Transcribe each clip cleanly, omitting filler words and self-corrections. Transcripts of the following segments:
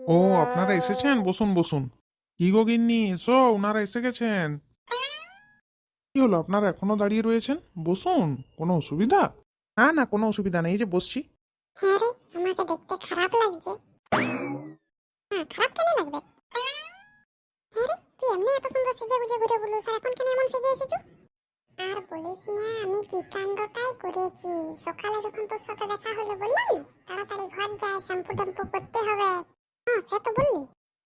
ও, আপনারা এসেছেন, বসুন বসুন। কি গো গিন্নি, এসো, ওনারা এসে গেছেন। কি হলো, আপনারা এখনো দাঁড়িয়ে রয়েছেন? বসুন। কোনো অসুবিধা? না না, কোনো অসুবিধা নেই, এই যে বসছি। হ্যাঁ রে, আমাকে দেখতে খারাপ লাগছে। না, খারাপ কেন লাগবে? হ্যাঁ রে, তুই এমনি এত সুন্দর সেজে গুজে ঘুরে বলুস, আর এখন কেন এমন সেজে এসেছো? আর বলিস না, আমি কি কাণ্ডটাই করেছি। সকালে যখন তোর সাথে দেখা হলো বললাম না, তাড়াতাড়ি ঘর যায়, শ্যাম্পু ট্যাম্পু করতে হবে। হ্যাঁ, সে তো বললি।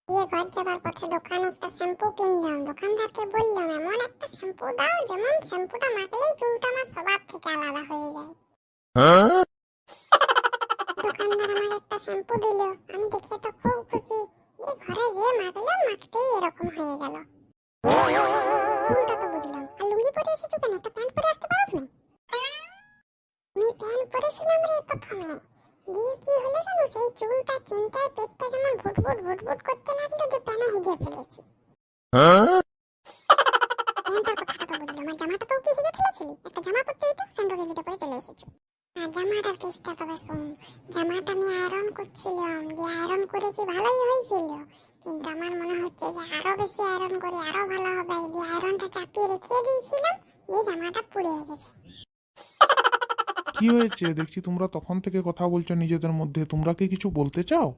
দিয়ে ঘর যাবার পথে দোকানে একটা শ্যাম্পু কিনলাম, দোকানদারকে বললাম এমন একটা শ্যাম্পু দাও যেমন শ্যাম্পুটা মাখলেই চুলটা আমার স্বভাব থেকে আলাদা হয়ে যায়। দোকানদার আমার একটা শ্যাম্পু দিল, আমি দেখে তো খুব খুশি। দিয়ে ঘরে গিয়ে মাখলাম, মাখতেই এরকম হয়ে গেল। ভুলটা তো বুঝলাম। আর লুঙ্গি পরে এসেছো কেন? একটা প্যান্ট পরে আসতে পারোস না? আমি প্যান্ট পরেছিলাম রে প্রথমে। দিয়ে কি হলো জানো, সেই চুলটা চিন্তায় পেটটা যেমন ভুটভুট ভুটভুট করতে লাগলো, যে প্যানে হিগে ফেলেছি। প্যান্টের কথাটা তো বুঝলাম, আর জামাটা তো কি হিগে ফেলেছিলি? একটা জামা পরতে হতো, স্যান্ডো গেঞ্জিটা পরে চলে এসেছো। আর জামাটার কেসটা তবে শোন। জামাটা আমি আয়রন করছিলাম, দিয়ে আয়রন করেছি, ভালোই হয়েছিল। কিন্তু আমার মনে হচ্ছে যে আরো বেশি আয়রন করে আরো ভালো হবে। দিয়ে আয়রনটা চাপিয়ে রেখে দিয়েছিলাম, দিয়ে জামাটা পুড়ে গেছে। কি হয়েছে? দেখছি তোমরা তখন থেকে কথা বলছো নিজেদের মধ্যে। তোমরা কি কিছু বলতে চাও?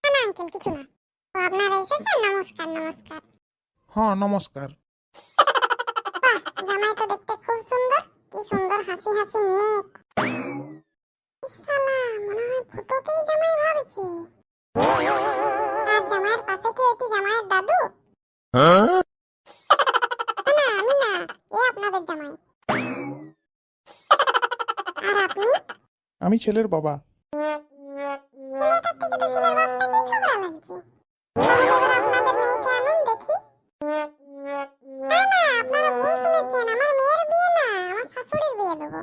না না আঙ্কেল, কিছু না। তো আপনারা এসেছেন, নমস্কার নমস্কার। হ্যাঁ, নমস্কার। বাহ, জামাই তো দেখতে খুব সুন্দর। কি সুন্দর হাসি হাসি মুখ। ইস শালা, মনে হয় ফুটোকেই জামাই ভাবছে। আর জামাইয়ের পাশে কি এটি জামাইয়ের দাদু? না না, আমি না, এ আপনাদের জামাই। আর আপনি? আমি ছেলের বাবা। ছেলেটার থেকে তো ছেলের বাপটাকেই ছোকরা লাগছে। তাহলে এবার আপনাদের মেয়েকে আনুন দেখি। না না, আপনারা ভুল শুনেছেন, আমার মেয়ের বিয়ে না, আমার শাশুড়ির বিয়ে দেবো।